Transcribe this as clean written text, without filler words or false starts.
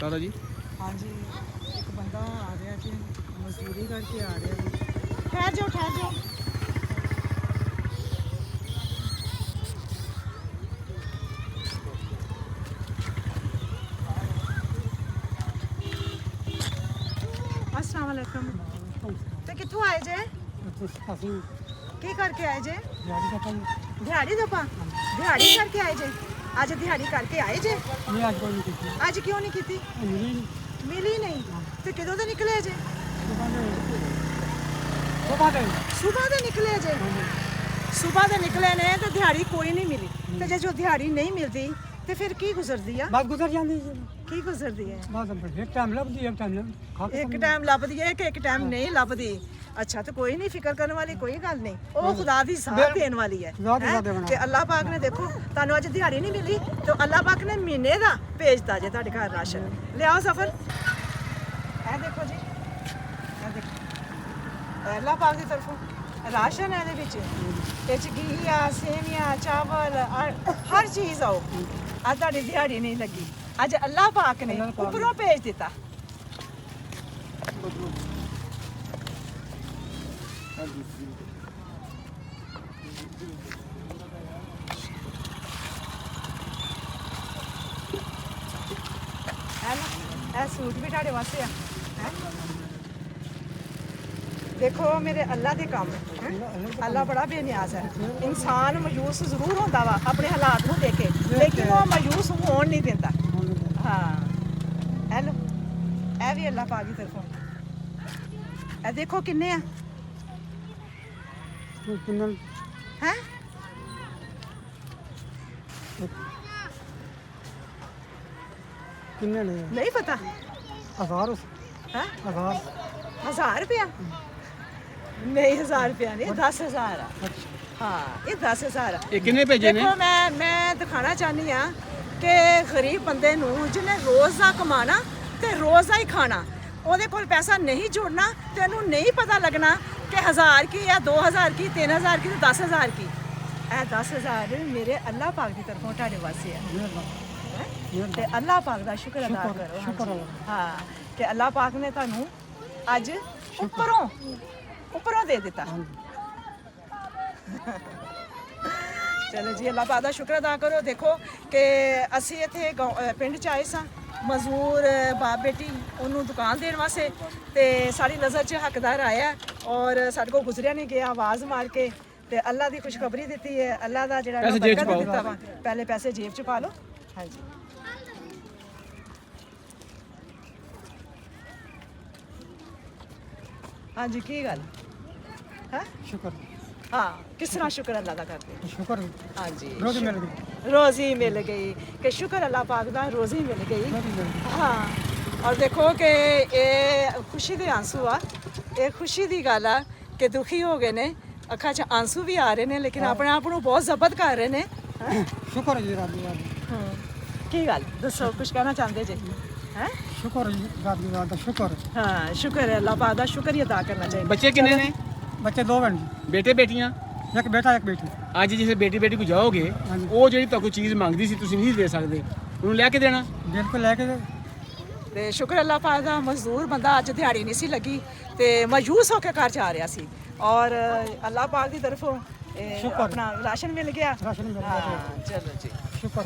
दादा जी हाँ जी, एक बंदा आ रहा जी, मजदूरी करके आ रहा जी। ठहर जाओ, ठहर जाओ। अस्सलाम वालेकुम। ते कित्थों आए जे? की करके आए जे? दिहाड़ी दपा? दिहाड़ी करके आए जे? आज दिहाड़ी करके आए जे? आज क्यों नहीं की? मिली नहीं ते किदों दे निकले जे? सुबह दे निकले जे? सुबह दे निकले ने ते दिहाड़ी कोई नहीं मिली ते जे जो दिहाड़ी नहीं मिलती ते फिर की गुजरदी आ? बस गुजर जाती है की गुजरदी है? बस एक टाइम लभदी एक टाइम एक टाइम लभदी है कि एक टाइम नहीं लभदी। अच्छा तो कोई नहीं, फिक्र करने वाली कोई गल नहीं, ਉਹ खुदा ਦੀ ਸਾਥ ਦੇਣ ਵਾਲੀ ਹੈ ਕਿ ਅੱਲਾਹ ਪਾਕ ਨੇ ਦੇਖੋ ਤੁਹਾਨੂੰ ਅੱਜ ਦਿਹਾੜੀ ਨਹੀਂ ਮਿਲੀ ਤੇ ਅੱਲਾਹ ਪਾਕ ਨੇ ਮਹੀਨੇ ਦਾ ਭੇਜਤਾ ਜੇ ਤੁਹਾਡੇ ਘਰ ਰਾਸ਼ਨ। ਲਿਆਓ ਸਫਰ, ਇਹ ਦੇਖੋ ਜੀ, ਇਹ ਦੇਖੋ ਅੱਲਾਹ ਪਾਕ ਦੀ ਤਰਫੋਂ ਰਾਸ਼ਨ ਹੈ ਇਹਦੇ ਵਿੱਚ। ਇਹ ਚ ਘੀਆ, ਸੇਵੀਆਂ, ਚਾਵਲ, ਹਰ ਚੀਜ਼ ਆਓ। ਅੱਜ ਤੁਹਾਡੀ ਦਿਹਾੜੀ ਨਹੀਂ ਲੱਗੀ, ਅੱਜ ਅੱਲਾਹ ਪਾਕ ਨੇ ਉੱਪਰੋਂ ਭੇਜ ਦਿੱਤਾ। ਇਹ ਸੂਟ ਵੀ ਤੁਹਾਡੇ ਵਾਸਤੇ ਆ ਹੈ। ਦੇਖੋ ਮੇਰੇ ਅੱਲਾ ਦੇ ਕੰਮ ਹੈ। ਅੱਲਾ ਬੜਾ ਬੇਨਿਆਜ਼ ਹੈ। ਇਨਸਾਨ ਮਾਯੂਸ ਜ਼ਰੂਰ ਹੁੰਦਾ ਵਾ ਆਪਣੇ ਹਾਲਾਤ ਨੂੰ ਦੇਖ ਕੇ, ਲੇਕਿਨ ਉਹ ਮਾਯੂਸ ਹੋਣ ਨਹੀਂ ਦਿੰਦਾ। ਹਾਂ ਹੈਲੋ, ਇਹ ਵੀ ਅੱਲਾ ਪਾਕ ਦੀ ਤਰਫੋਂ। ਇਹ ਦੇਖੋ ਕਿੰਨੇ ਆ ਹੈ। नहीं पता? 1000 है? 1000 रुपया? नहीं 1000 रुपया नहीं, 10,000 हाँ ये 10,000 कितने भेजे ने? देखो मैं दिखाना चाहनी हाँ कि गरीब बंदे नूं जिन्हें रोज़ का कमाना ते रोज़ का ही खाना, ਉਹਦੇ ਕੋਲ ਪੈਸਾ ਨਹੀਂ ਜੋੜਨਾ ਤੇ ਉਹਨੂੰ ਨਹੀਂ ਪਤਾ ਲੱਗਣਾ ਕਿ 1000 ਕੀ ਜਾਂ 2000 ਕੀ, 3000 ਕੀ ਤੇ 10000 ਕੀ। ਇਹ 10000 ਮੇਰੇ ਅੱਲਾਹ ਪਾਕ ਦੀ ਤਰਫੋਂ ਤੁਹਾਡੇ ਵਾਸਤੇ ਹੈ ਤੇ ਅੱਲਾਹ ਪਾਕ ਦਾ ਸ਼ੁਕਰ ਅਦਾ ਕਰੋ। ਹਾਂ ਕਿ ਅੱਲਾਹ ਪਾਕ ਨੇ ਤੁਹਾਨੂੰ ਅੱਜ ਉੱਪਰੋਂ ਦੇ ਦਿੱਤਾ। ਚਲੋ ਜੀ, ਅੱਲਾਹ ਪਾਕ ਦਾ ਸ਼ੁਕਰ ਅਦਾ ਕਰੋ। ਦੇਖੋ ਕਿ ਅਸੀਂ ਇੱਥੇ ਪਿੰਡ 'ਚ ਆਏ ਸਾਂ, ਮਜ਼ਦੂਰ ਬਾਪ ਬੇਟੀ ਉਹਨੂੰ ਦੁਕਾਨ ਦੇਣ ਵਾਸਤੇ ਤੇ ਸਾਡੀ ਨਜ਼ਰ 'ਚ ਹੱਕਦਾਰ ਆਇਆ ਔਰ ਸਾਡੇ ਕੋਲ ਗੁਜ਼ਰਿਆ ਨਹੀਂ ਗਿਆ, ਆਵਾਜ਼ ਮਾਰ ਕੇ ਤੇ ਅੱਲਾ ਦੀ ਖੁਸ਼ਖਬਰੀ ਦਿੱਤੀ ਹੈ। ਅੱਲਾ ਦਾ ਜਿਹੜਾ ਬਰਕਤ ਦਿੱਤਾ ਵਾ, ਪਹਿਲੇ ਪੈਸੇ ਜੇਬ 'ਚ ਪਾ ਲਓ। ਹਾਂਜੀ ਹਾਂਜੀ ਕੀ ਗੱਲ ਹੈ? शुक्र हाँ किस तरह शुक्र अल्लाह का करते? शुक्र हाँ जी, रोज़ी मिल गई, रोज़ी मिल गई कि शुक्र अल्लाह पाक दा रोज़ी मिल गई। हाँ और देखो कि ये खुशी के आंसू आ, ये खुशी की गल आ कि दुखी हो गए ने, अखा च आंसू भी आ रहे ने लेकिन अपने आप को बहुत जब्त कर रहे ने। शुक्र जी रब की गल दसो, कुछ कहना चाहते जी? हैं शुक्र रब शुक्र। हाँ शुक्र है अल्लाह पाक दा, शुक्र ही अदा करना चाहिए। बच्चे कितने ने? बच्चे 2 बहन बेटे बेटियां? एक बेटा एक बेटी। ਅੱਜ ਜਿਸੇ ਬੇਟੀ ਕੋ ਜਾਓਗੇ ਉਹ ਜਿਹੜੀ ਤੁਹਾਨੂੰ ਚੀਜ਼ ਮੰਗਦੀ ਸੀ ਤੁਸੀਂ ਨਹੀਂ ਦੇ ਸਕਦੇ, ਉਹਨੂੰ ਲੈ ਕੇ ਦੇਣਾ। बिल्कुल लेके ਤੇ ਸ਼ੁਕਰ ਅੱਲਾਹ ਪਾਕ ਦਾ, ਮਜ਼ਦੂਰ ਬੰਦਾ ਅੱਜ ਦਿਹਾੜੀ ਨਹੀਂ ਸੀ ਲੱਗੀ ਤੇ ਮਾਯੂਸ ਹੋ ਕੇ ਘਰ ਜਾ ਰਿਹਾ ਸੀ ਔਰ ਅੱਲਾਹ ਪਾਕ ਦੀ ਤਰਫੋਂ ਆਪਣਾ ਰਾਸ਼ਨ ਮਿਲ ਗਿਆ। राशन मिल गया। ਚਲੋ ਜੀ शुक्र